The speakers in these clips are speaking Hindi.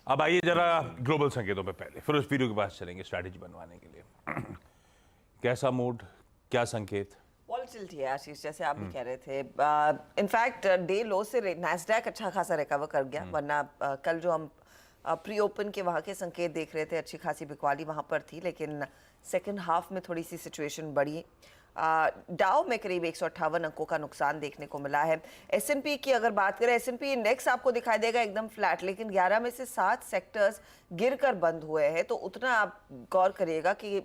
अब आइए जरा ग्लोबल संकेतों पे पहले, फिर उस वीडियो के पास चलेंगे स्ट्रैटेजी बनवाने के लिए। कैसा मूड, क्या संकेत? वॉलेटिलिटी है आशीष, जैसे आप भी कह रहे थे। इनफैक्ट डे लो से नैस्डैक अच्छा खासा रिकवर कर गया, वरना कल जो हम प्री ओपन के वहाँ के संकेत देख रहे थे, अच्छी खासी बिकवाली वहाँ पर थी, लेकिन सेकंड हाफ में थोड़ी सी सिचुएशन बढ़ी। डाउ में करीब 158 अंकों का नुकसान देखने को मिला है। एस&पी की अगर बात करें, एस&पी इंडेक्स आपको दिखाई देगा एकदम फ्लैट, लेकिन 11 में से 7 सेक्टर्स गिरकर बंद हुए हैं, तो उतना आप गौर करिएगा कि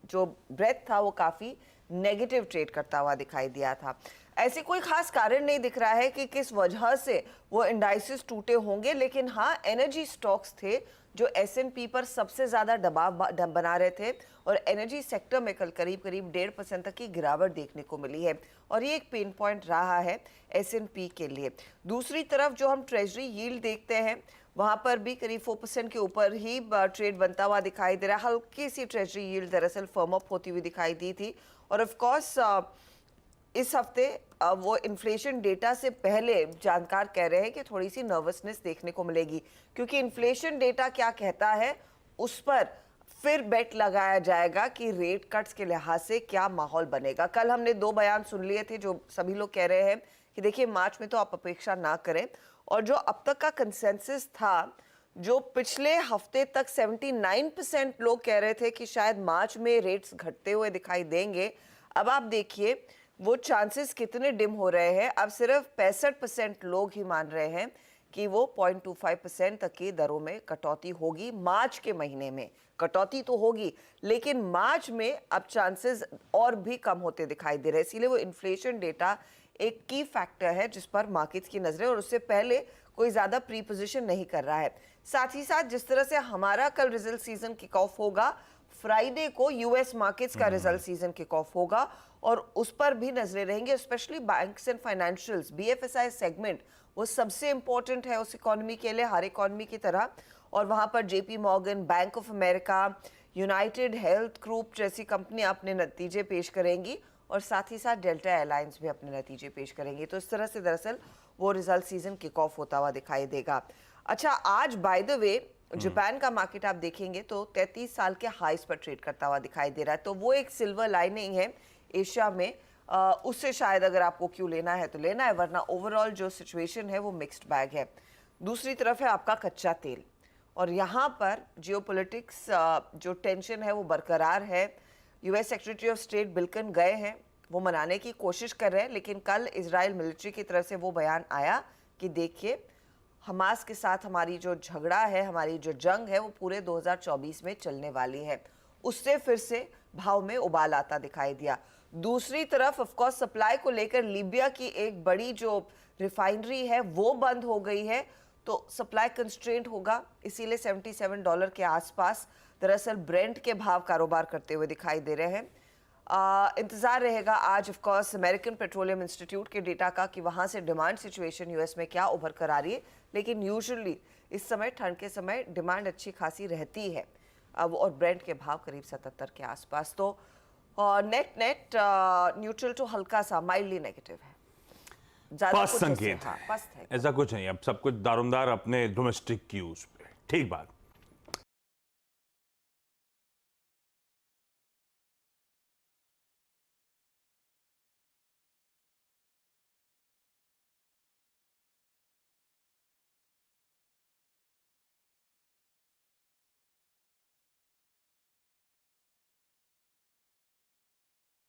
जो ब्रेथ था वो काफ़ी नेगेटिव ट्रेड करता हुआ दिखाई दिया था। ऐसे कोई खास कारण नहीं दिख रहा है कि किस वजह से वो इंडाइसेस टूटे होंगे, लेकिन हाँ, एनर्जी स्टॉक्स थे जो एस&पी पर सबसे ज़्यादा दबाव बना रहे थे, और एनर्जी सेक्टर में कल करीब 1.5% तक की गिरावट देखने को मिली है, और ये एक पेन पॉइंट रहा है एस&पी के लिए। दूसरी तरफ जो हम ट्रेजरी यील्ड देखते हैं, वहाँ पर भी करीब 4% के ऊपर ही ट्रेड बनता हुआ दिखाई दे रहा है। हल्की सी ट्रेजरी यील्ड दरअसल फर्म अप होती हुई दिखाई दी थी, और ऑफ कोर्स इस हफ्ते वो इन्फ्लेशन डेटा से पहले जानकार कह रहे हैं कि थोड़ी सी नर्वसनेस देखने को मिलेगी, क्योंकि इन्फ्लेशन डेटा क्या कहता है उस पर फिर बेट लगाया जाएगा कि रेट कट्स के लिहाज से क्या माहौल बनेगा। कल हमने 2 बयान सुन लिए थे जो सभी लोग कह रहे हैं कि देखिए मार्च में तो आप अपेक्षा ना करें, और जो अब तक का कंसेंसस था, जो पिछले हफ्ते तक 79% लोग कह रहे थे कि शायद मार्च में रेट्स घटते हुए दिखाई देंगे, अब आप देखिए वो चांसेस कितने डिम हो रहे हैं। अब सिर्फ 65% लोग ही मान रहे हैं कि वो 0.25% तक की दरों में कटौती होगी मार्च के महीने में। कटौती तो होगी, लेकिन मार्च में अब चांसेस और भी कम होते दिखाई दे रहे हैं। इसीलिए वो इन्फ्लेशन डेटा एक की फैक्टर है जिस पर मार्केट्स की नजरें, और उससे पहले कोई ज्यादा प्री पोजीशन नहीं कर रहा है। साथ ही साथ जिस तरह से हमारा कल रिजल्ट सीजन किक ऑफ होगा, फ्राइडे को यूएस मार्केट्स का रिजल्ट सीजन किक ऑफ होगा, और उस पर भी नजरें रहेंगे। Specially banks and financials, BFSI segment वो सबसे इंपॉर्टेंट है उस इकोनॉमी के लिए, हर इकोनॉमी की तरह, और वहां पर JP Morgan, bank of America, United health group जैसी कंपनी अपने नतीजे पेश करेंगी, और साथ ही साथ डेल्टा एयरलाइंस भी अपने नतीजे पेश करेंगी। तो इस तरह से दरअसल वो रिजल्ट सीजन किक ऑफ होता हुआ दिखाई देगा। अच्छा, आज बाय द वे जापान का मार्केट आप देखेंगे तो 33 साल के हाईस पर ट्रेड करता हुआ दिखाई दे रहा है, तो वो एक सिल्वर लाइनिंग है एशिया में। उससे शायद अगर आपको क्यों लेना है तो लेना है, वरना ओवरऑल जो सिचुएशन है वो मिक्स्ड बैग है। दूसरी तरफ है आपका कच्चा तेल, और यहाँ पर जियोपॉलिटिक्स जो टेंशन है वो बरकरार है। US secretary of state Blinken गए हैं, वो मनाने की कोशिश कर रहे हैं, लेकिन कल इजराइल मिलिट्री की तरफ से वो बयान आया कि देखिए हमास के साथ हमारी जो झगड़ा है, हमारी जो जंग है, वो पूरे 2024 में चलने वाली है। उससे फिर से भाव में उबाल आता दिखाई दिया। दूसरी तरफ ऑफ कोर्स सप्लाई को लेकर लीबिया की एक बड़ी जो रिफाइनरी है वो बंद हो गई है, तो सप्लाई कंस्ट्रेंट होगा, इसीलिए $77 के आसपास दरअसल ब्रेंट के भाव कारोबार करते हुए दिखाई दे रहे हैं। इंतजार रहेगा आज of course American petroleum institute के डेटा का कि वहां से डिमांड सिचुएशन यूएस में क्या उभर कर आ रही है, लेकिन यूजुअली इस समय ठंड के समय डिमांड अच्छी खासी रहती है अब, और ब्रेंट के भाव करीब 77 के आसपास। तो नेट न्यूट्रल टू हल्का सा माइल्डली नेगेटिव है, ज्यादा संकेत है। ऐसा कुछ नहीं, अब सब कुछ दारोमदार अपने डोमेस्टिक क्यूज पे। ठीक बात।